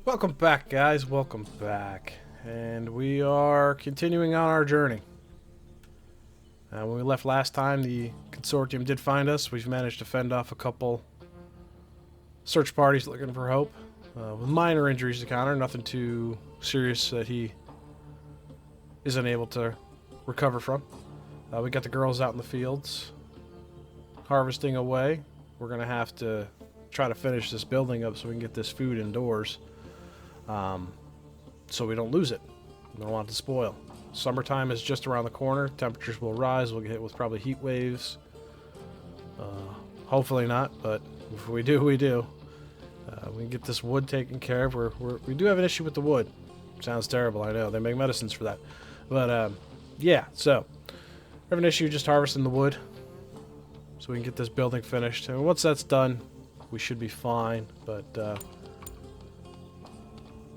Welcome back, guys. Welcome back. And we are continuing on our journey. When we left last time, the consortium did find us. We've managed to fend off a couple search parties looking for Hope. With minor injuries to Connor, nothing too serious that he isn't able to recover from. We got the girls out in the fields, harvesting away. We're going to have to try to finish this building up so we can get this food indoors. So we don't lose it. We don't want it to spoil. Summertime is just around the corner. Temperatures will rise. We'll get hit with probably heat waves. Hopefully not, but if we do, we do. We can get this wood taken care of. We do have an issue with the wood. Sounds terrible, I know. They make medicines for that. But, yeah, so we have an issue just harvesting the wood so we can get this building finished. And once that's done, we should be fine. But,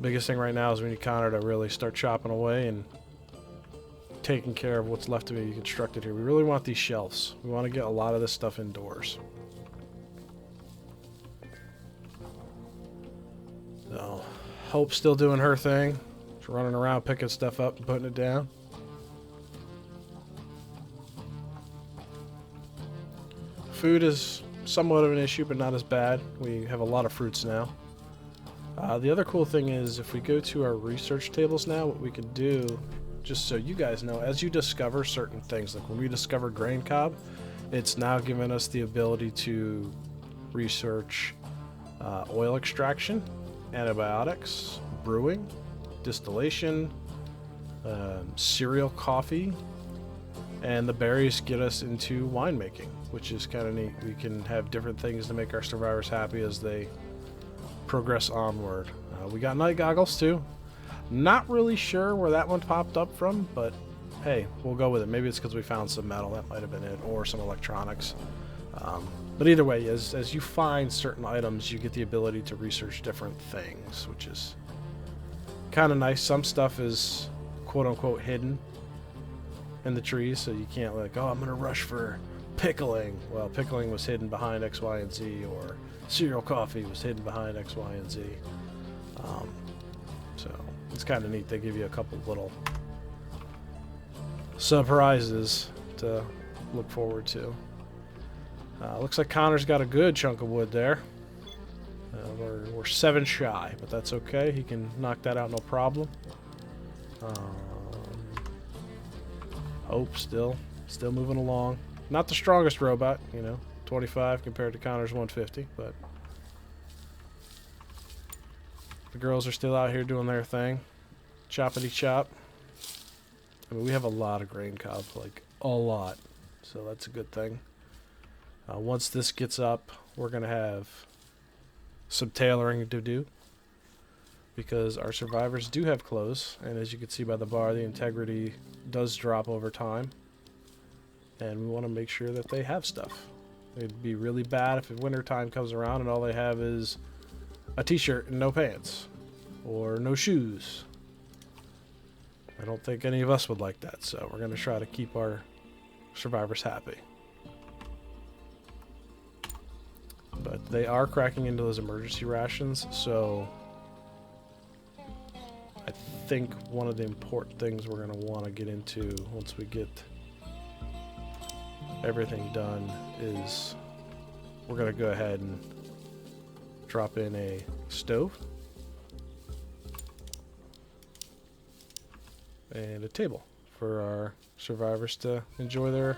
biggest thing right now is we need Connor to really start chopping away and taking care of what's left to be constructed here. We really want these shelves. We want to get a lot of this stuff indoors. So, Hope's still doing her thing. She's running around picking stuff up and putting it down. Food is somewhat of an issue, but not as bad. We have a lot of fruits now. The other cool thing is if we go to our research tables now, what we can do, just so you guys know, as you discover certain things, like when we discovered grain cob, it's now given us the ability to research oil extraction, antibiotics, brewing, distillation, cereal coffee, and the berries get us into winemaking, which is kind of neat. We can have different things to make our survivors happy as they progress onward. We got night goggles too. Not really sure where that one popped up from, but hey, we'll go with it. Maybe it's because we found some metal. That might have been it, or some electronics. But either way, as you find certain items, you get the ability to research different things, which is kind of nice. Some stuff is quote-unquote hidden in the trees, so you can't like, oh, I'm going to rush for pickling. Well, pickling was hidden behind X, Y, and Z, or cereal coffee was hidden behind X, Y, and Z. So it's kind of neat. They give you a couple little surprises to look forward to. Looks like Connor's got a good chunk of wood there. We're 7 shy, but that's okay. He can knock that out no problem. Hope still moving along. Not the strongest robot, 25 compared to Connor's 150, but the girls are still out here doing their thing. Choppity chop. I mean, we have a lot of grain cob, like a lot, so that's a good thing. Once this gets up, we're going to have some tailoring to do because our survivors do have clothes, and as you can see by the bar, the integrity does drop over time, and we want to make sure that they have stuff. It'd be really bad if wintertime comes around and all they have is a t-shirt and no pants or no shoes. I don't think any of us would like that, so we're going to try to keep our survivors happy. But they are cracking into those emergency rations, so I think one of the important things we're going to want to get into once we get everything done is we're going to go ahead and drop in a stove and a table for our survivors to enjoy their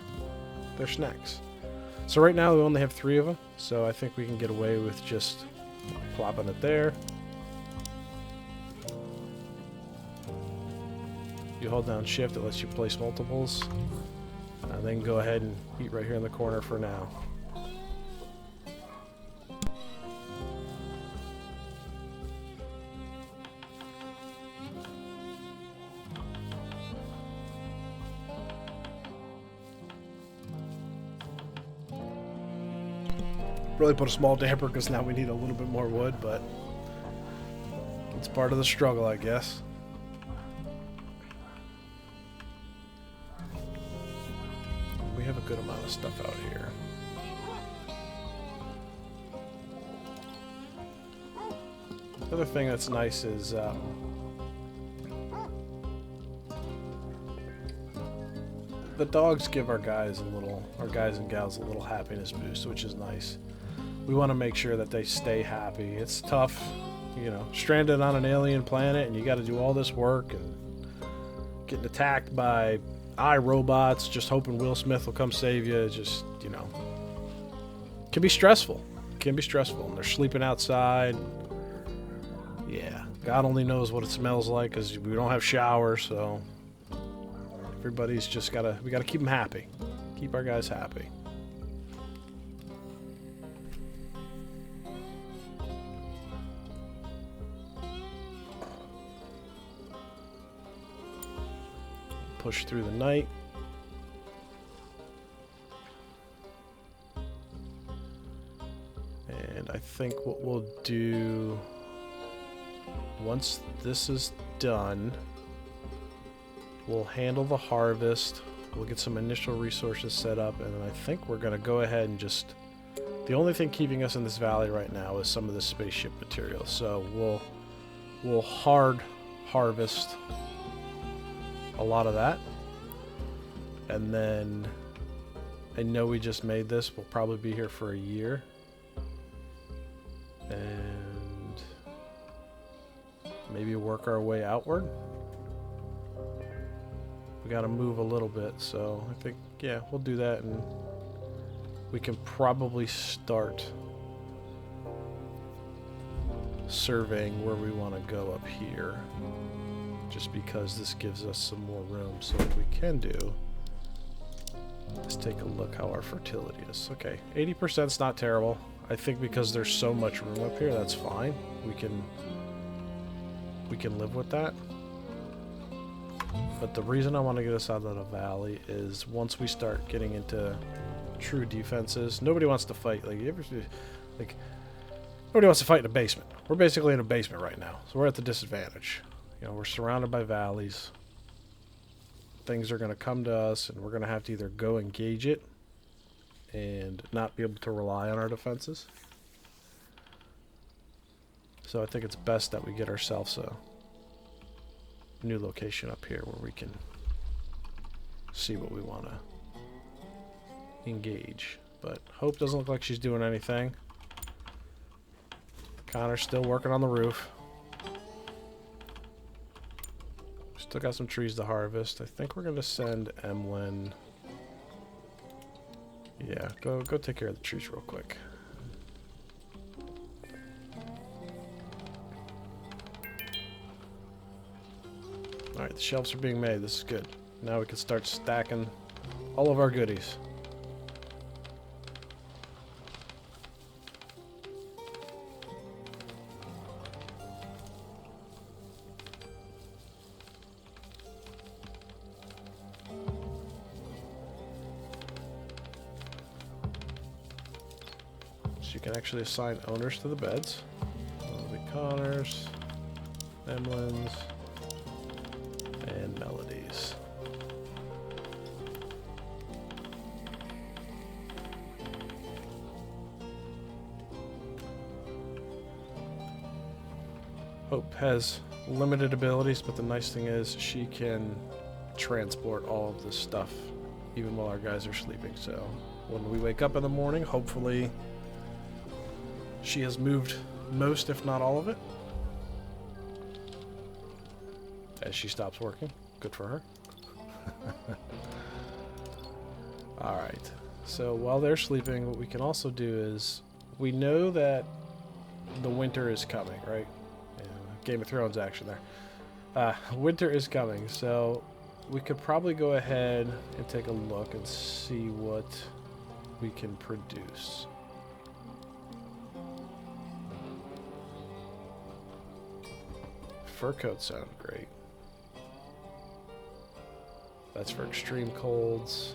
snacks. So right now we only have 3 of them, so I think we can get away with just plopping it there. You hold down shift, it lets you place multiples. Then go ahead and eat right here in the corner for now. Really put a small damper because now we need a little bit more wood, but it's part of the struggle, I guess. We have a good amount of stuff out here. The other thing that's nice is the dogs give our guys and gals a little happiness boost, which is nice. We want to make sure that they stay happy. It's tough, you know, stranded on an alien planet, and you got to do all this work and getting attacked by iRobots, just hoping Will Smith will come save you. Just, you know, can be stressful. Can be stressful. And they're sleeping outside. Yeah, God only knows what it smells like because we don't have showers, so everybody's just we gotta keep them happy. Keep our guys happy. Push through the night. And I think what we'll do once this is done, we'll handle the harvest. We'll get some initial resources set up, and then I think we're going to go ahead and just... The only thing keeping us in this valley right now is some of the spaceship material. So we'll hard harvest a lot of that. And then I know we just made this. We'll probably be here for a year. And maybe work our way outward. We got to move a little bit, so I think, yeah, we'll do that, and we can probably start surveying where we want to go up here, just because this gives us some more room. So what we can do is take a look how our fertility is. Okay, 80% is not terrible. I think because there's so much room up here, that's fine. We can live with that. But the reason I want to get us out of the valley is once we start getting into true defenses, nobody wants to fight. Like nobody wants to fight in a basement. We're basically in a basement right now, so we're at the disadvantage. You know, we're surrounded by valleys. Things are going to come to us, and we're going to have to either go engage it and not be able to rely on our defenses. So I think it's best that we get ourselves a new location up here where we can see what we want to engage. But Hope doesn't look like she's doing anything. Connor's still working on the roof. Still got some trees to harvest. I think we're going to send Emlyn. Yeah, go take care of the trees real quick. Alright, the shelves are being made. This is good. Now we can start stacking all of our goodies. So you can actually assign owners to the beds. That'll be Connors, Emlyn's, and Melody's. Hope has limited abilities, but the nice thing is she can transport all of this stuff even while our guys are sleeping. So when we wake up in the morning, hopefully she has moved most, if not all of it, as she stops working. Good for her. Alright, so while they're sleeping, what we can also do is, we know that the winter is coming, right? Yeah, Game of Thrones action there. Winter is coming, so we could probably go ahead and take a look and see what we can produce. Fur coats sound great. That's for extreme colds.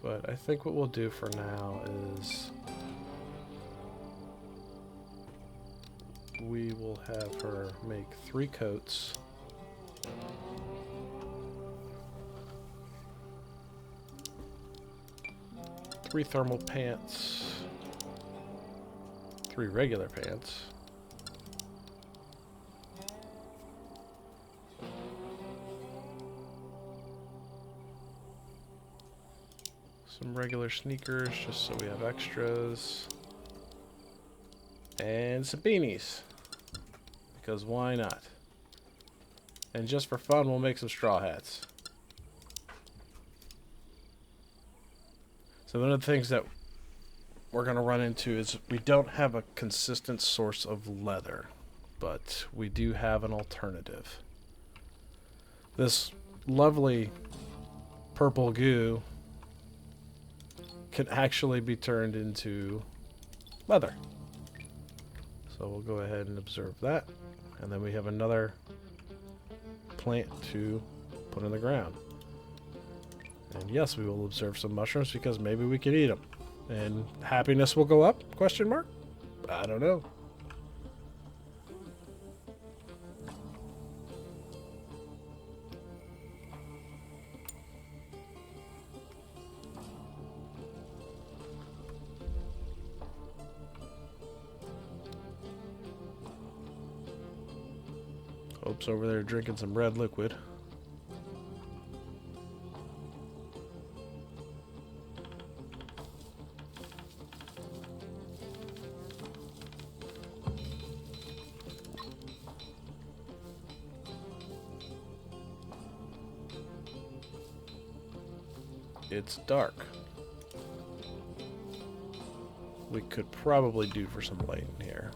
But I think what we'll do for now is we will have her make 3 coats. Three thermal pants. 3 regular pants. Some regular sneakers, just so we have extras. And some beanies. Because why not? And just for fun, we'll make some straw hats. So one of the things that we're going to run into is we don't have a consistent source of leather, but we do have an alternative. This lovely purple goo can actually be turned into leather. So we'll go ahead and observe that. And then we have another plant to put in the ground. And yes, we will observe some mushrooms because maybe we can eat them. And happiness will go up? Question mark? I don't know. Hope's over there drinking some red liquid. It's dark. We could probably do for some light in here.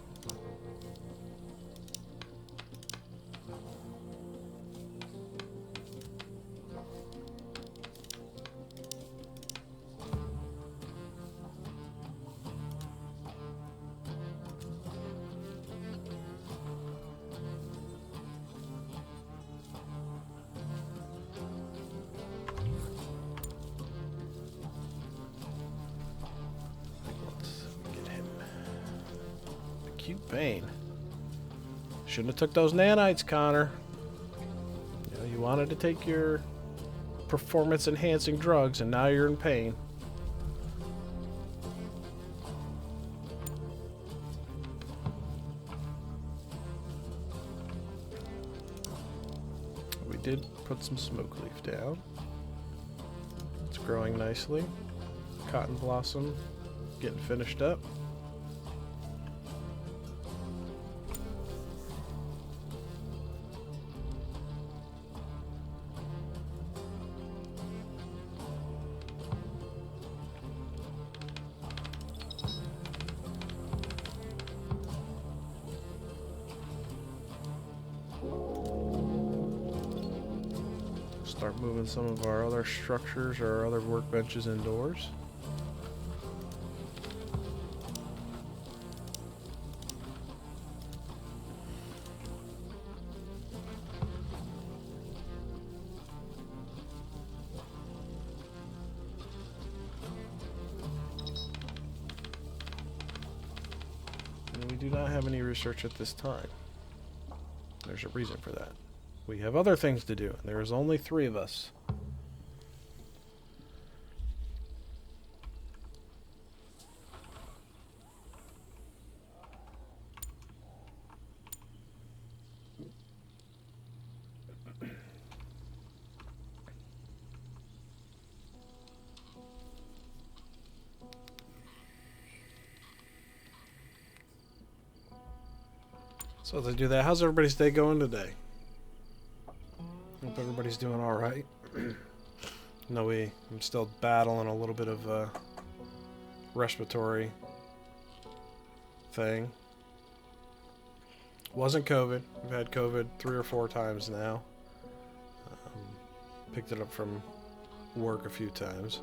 Vein. Shouldn't have took those nanites, Connor. You know, you wanted to take your performance-enhancing drugs, and now you're in pain. We did put some smoke leaf down. It's growing nicely. Cotton blossom getting finished up. Start moving some of our other structures or our other workbenches indoors. And we do not have any research at this time. There's a reason for that. We have other things to do. There is only 3 of us. So to do that, how's everybody's day going today? Hope everybody's doing all right. No, I'm still battling a little bit of respiratory thing. Wasn't COVID. We've had COVID 3 or 4 times now. Picked it up from work a few times.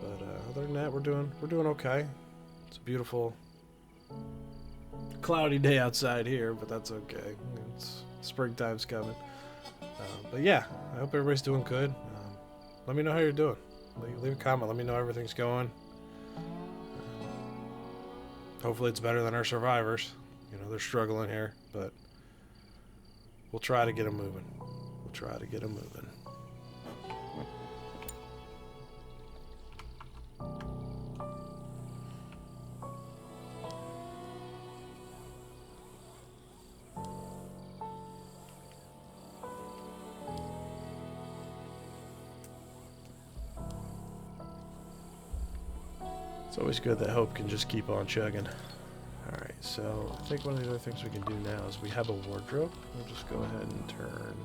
But other than that, we're doing okay. It's a beautiful, cloudy day outside here, but that's okay. It's springtime's coming. But yeah, I hope everybody's doing good. Let me know how you're doing. Leave a comment. Let me know how everything's going. Hopefully it's better than our survivors. You know, they're struggling here, but we'll try to get them moving. We'll try to get them moving. It's always good that hope can just keep on chugging. Alright, so I think one of the other things we can do now is we have a wardrobe. We'll just go ahead and turn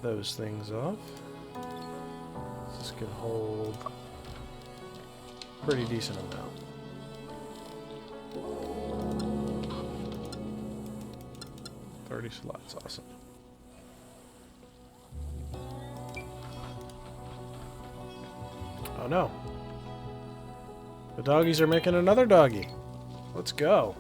those things off. This can hold a pretty decent amount. $30 slots, awesome. Oh no. The doggies are making another doggy. Let's go.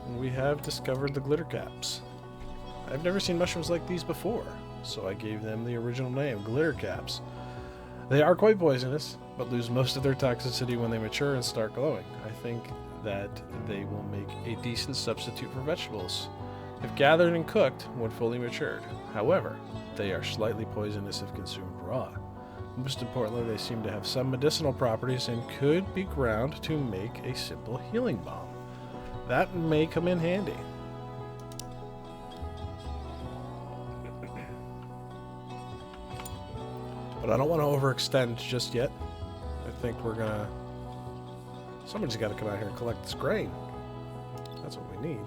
And we have discovered the glitter caps. I've never seen mushrooms like these before, so I gave them the original name, glitter caps. They are quite poisonous, but lose most of their toxicity when they mature and start glowing. I think that they will make a decent substitute for vegetables, if gathered and cooked when fully matured. However, they are slightly poisonous if consumed raw. Most importantly, they seem to have some medicinal properties and could be ground to make a simple healing balm. That may come in handy. But I don't want to overextend just yet. I think we're gonna... Somebody's got to come out here and collect this grain. That's what we need.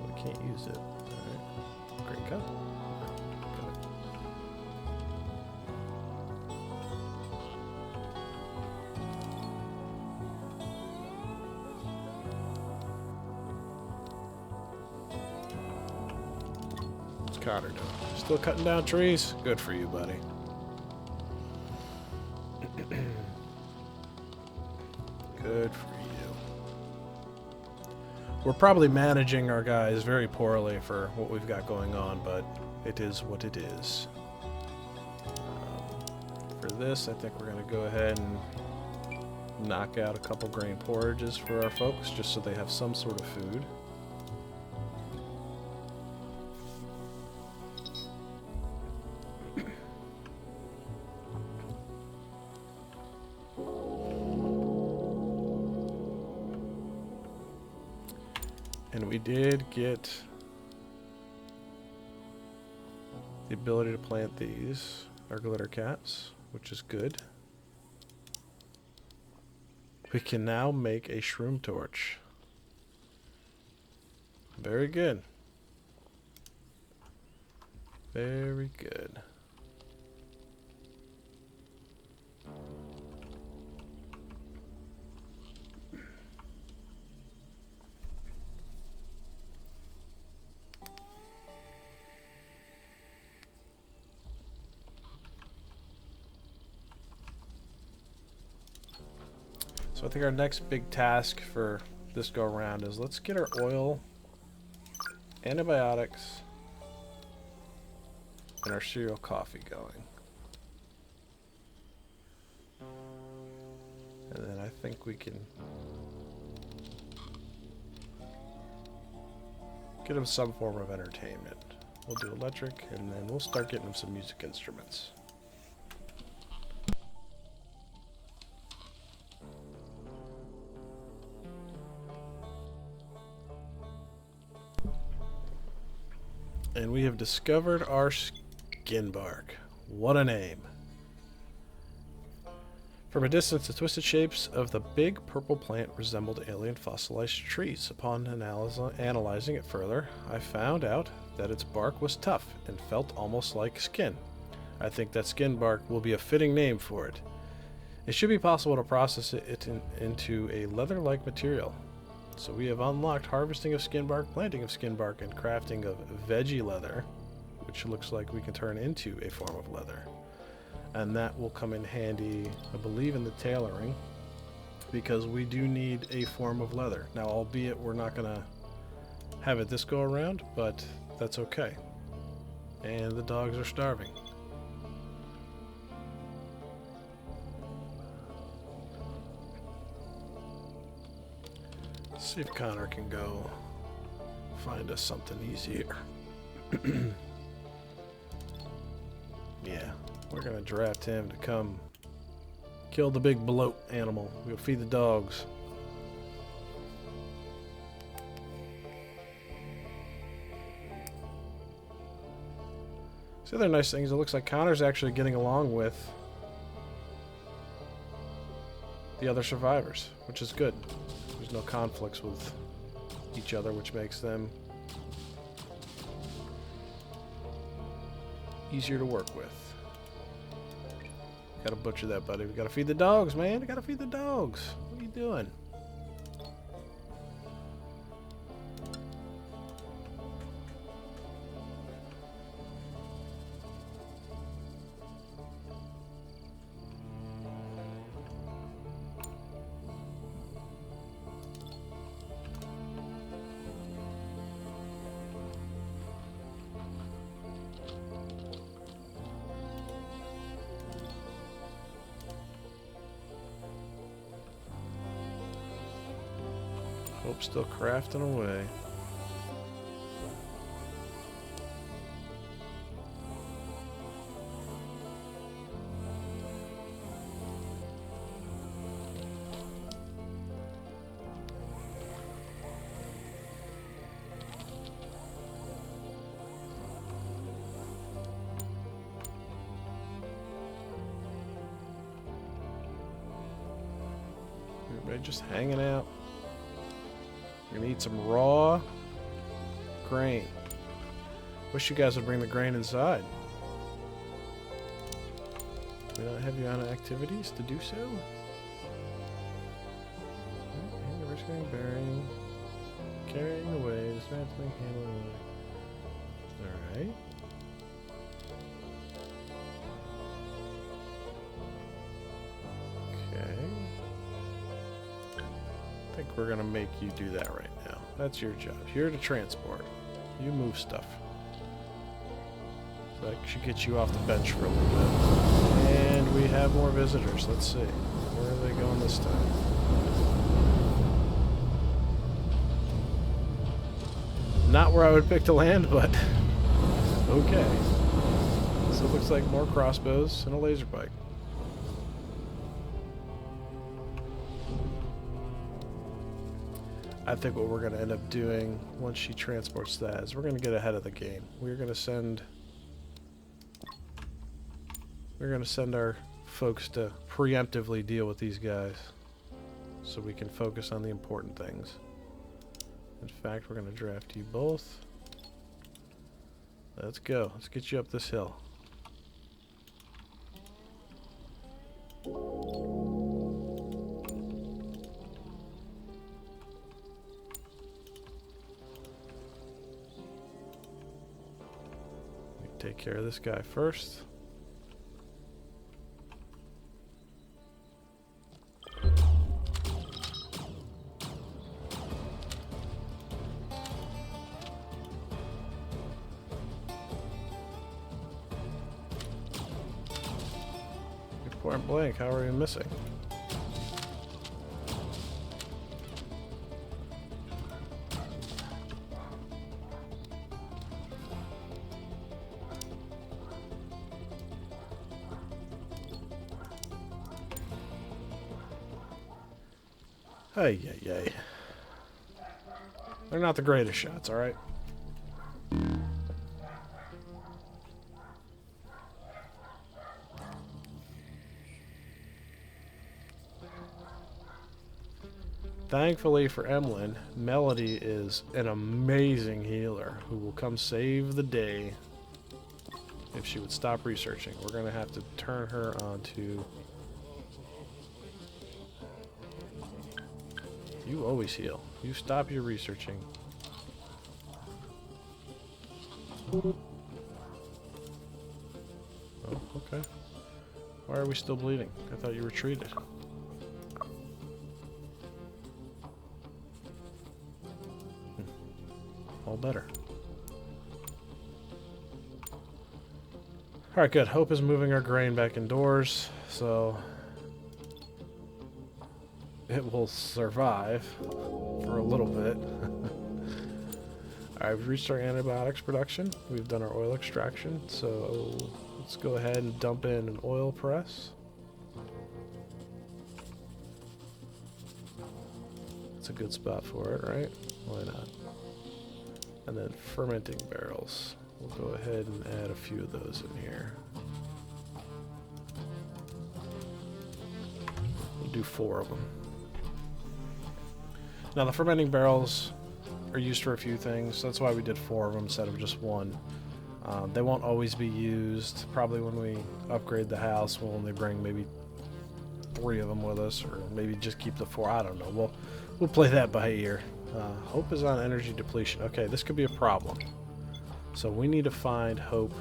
We can't use it. Alright. Grain cup. What's Connor doing? Still cutting down trees? Good for you, buddy. Good for you. We're probably managing our guys very poorly for what we've got going on, but it is what it is. For this, I think we're going to go ahead and knock out a couple grain porridges for our folks, just so they have some sort of food. And we did get the ability to plant these, our glitter caps, which is good. We can now make a shroom torch. Very good. Very good. So I think our next big task for this go around is let's get our oil, antibiotics, and our cereal coffee going. And then I think we can get them some form of entertainment. We'll do electric, and then we'll start getting them some music instruments. And we have discovered our skin bark. What a name. From a distance, the twisted shapes of the big purple plant resembled alien fossilized trees. Upon analyzing it further, I found out that its bark was tough and felt almost like skin. I think that skin bark will be a fitting name for it. It should be possible to process it into a leather-like material. So we have unlocked harvesting of skin bark, planting of skin bark, and crafting of veggie leather, which looks like we can turn into a form of leather. And that will come in handy, I believe, in the tailoring, because we do need a form of leather. Now, albeit we're not going to have it this go around, but that's okay. And the dogs are starving. Let's see if Connor can go find us something easier. Yeah, we're gonna draft him to come kill the big bloat animal. We'll feed the dogs. So the other nice thing is it looks like Connor's actually getting along with the other survivors, which is good. There's no conflicts with each other, which makes them easier to work with. Gotta butcher that, buddy. We gotta feed the dogs, man. We gotta feed the dogs. What are you doing? Hope still crafting away. Everybody just hanging out. We're gonna eat some raw grain. Wish you guys would bring the grain inside. Do we not have you on activities to do so? And risking bearing, carrying away, dismantling, handling. Alright. I think we're gonna make you do that right now. That's your job. You're to transport. You move stuff. So that should get you off the bench for a little bit. And we have more visitors. Let's see. Where are they going this time? Not where I would pick to land, but okay. So it looks like more crossbows and a laser bike. I think what we're going to end up doing once she transports that is we're going to get ahead of the game. We're going to send our folks to preemptively deal with these guys so we can focus on the important things. In fact, we're going to draft you both. Let's go. Let's get you up this hill. Take care of this guy first. You're point blank. How are you missing? Hey, yay. They're not the greatest shots, alright? Thankfully for Emlyn, Melody is an amazing healer who will come save the day if she would stop researching. We're going to have to turn her onto... You always heal. You stop your researching. Oh, okay. Why are we still bleeding? I thought you were treated. All better. Alright, good. Hope is moving our grain back indoors, so it will survive for a little bit. Alright, we've reached our antibiotics production. We've done our oil extraction, so let's go ahead and dump in an oil press. It's a good spot for it, right? Why not? And then fermenting barrels. We'll go ahead and add a few of those in here. We'll do 4 of them. Now the fermenting barrels are used for a few things. That's why we did 4 of them instead of just 1. They won't always be used. Probably when we upgrade the house, we'll only bring maybe 3 of them with us, or maybe just keep the 4. I don't know. We'll play that by ear. Hope is on energy depletion. Okay, this could be a problem. So we need to find Hope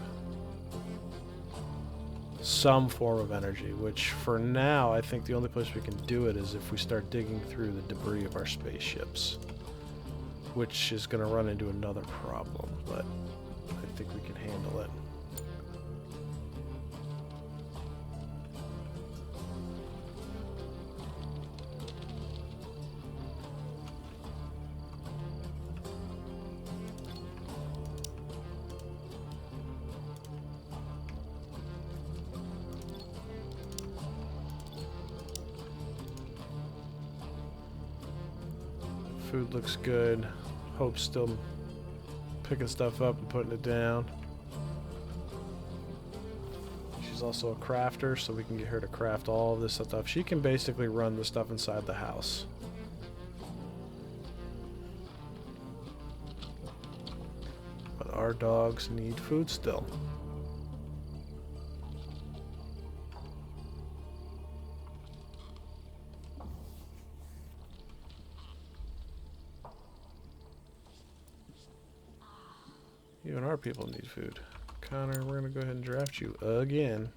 some form of energy, which for now I think the only place we can do it is if we start digging through the debris of our spaceships, which is going to run into another problem, but I think we can handle it. Food looks good. Hope's still picking stuff up and putting it down. She's also a crafter, so we can get her to craft all of this stuff. She can basically run the stuff inside the house. But our dogs need food still. Even our people need food. Connor, we're going to go ahead and draft you again.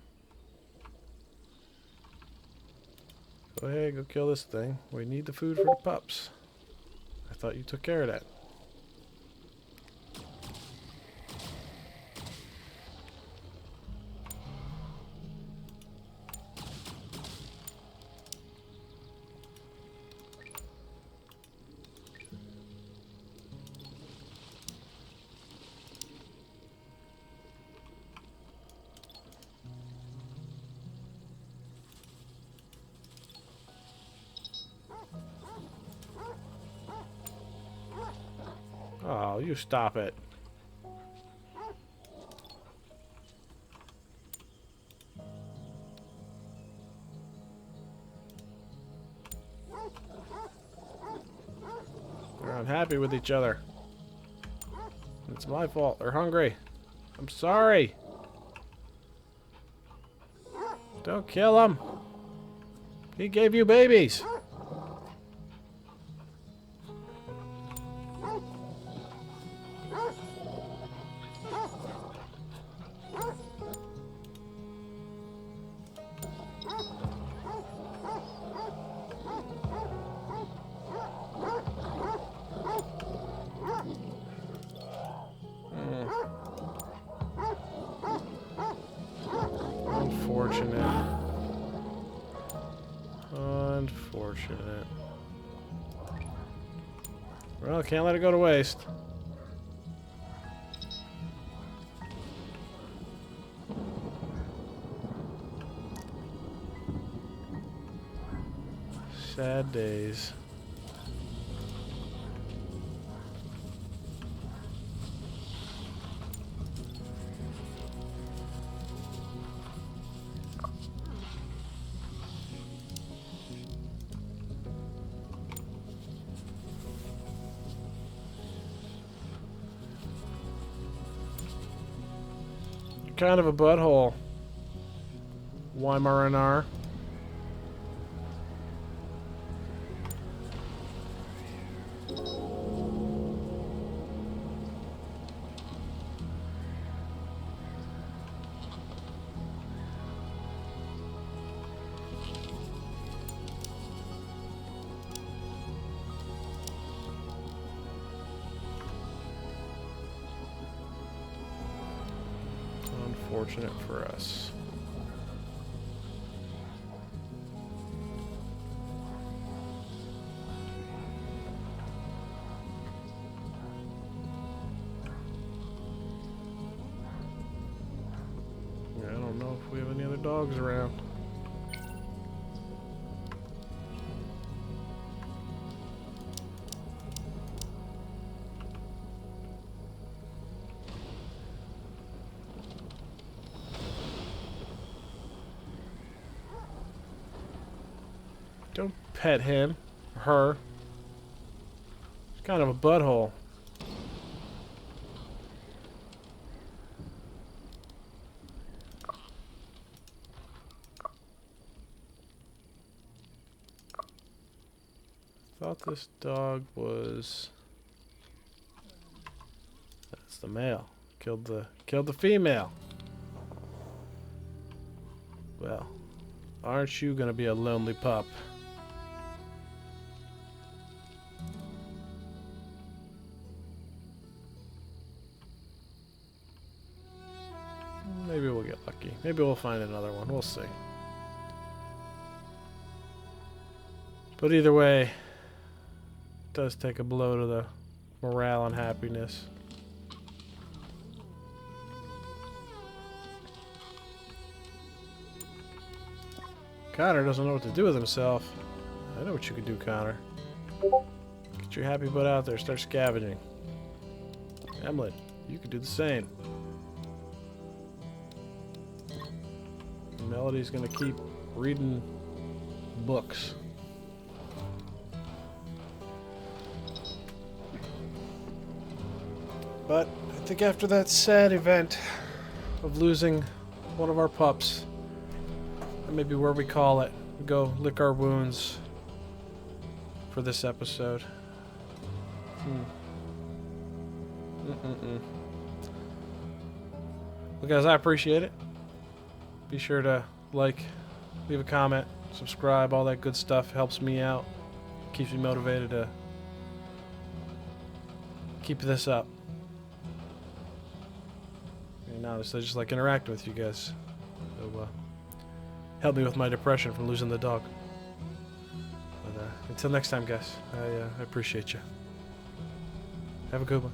Go ahead, go kill this thing. We need the food for the pups. I thought you took care of that. Oh, you stop it. They're unhappy with each other. It's my fault. They're hungry. I'm sorry. Don't kill him. He gave you babies. Unfortunate. Unfortunate. Well, can't let it go to waste. Sad days. Kind of a butthole, Weimaraner. Unfortunate for us. Yeah, I don't know if we have any other dogs around. pet him, her. It's kind of a butthole. Thought this dog was... That's the male. Killed the female. Well, aren't you gonna be a lonely pup? Maybe we'll get lucky. Maybe we'll find another one. We'll see. But either way, it does take a blow to the morale and happiness. Connor doesn't know what to do with himself. I know what you can do, Connor. Get your happy butt out there, start scavenging. Emlet, you can do the same. Melody's gonna keep reading books. But I think after that sad event of losing one of our pups, that may be where we call it. We go lick our wounds for this episode. Well, guys, I appreciate it. Be sure to like, leave a comment, subscribe, all that good stuff. Helps me out. Keeps me motivated to keep this up. And honestly, I just like interacting with you guys. So, help me with my depression from losing the dog. But, until next time, guys, I appreciate you. Have a good one.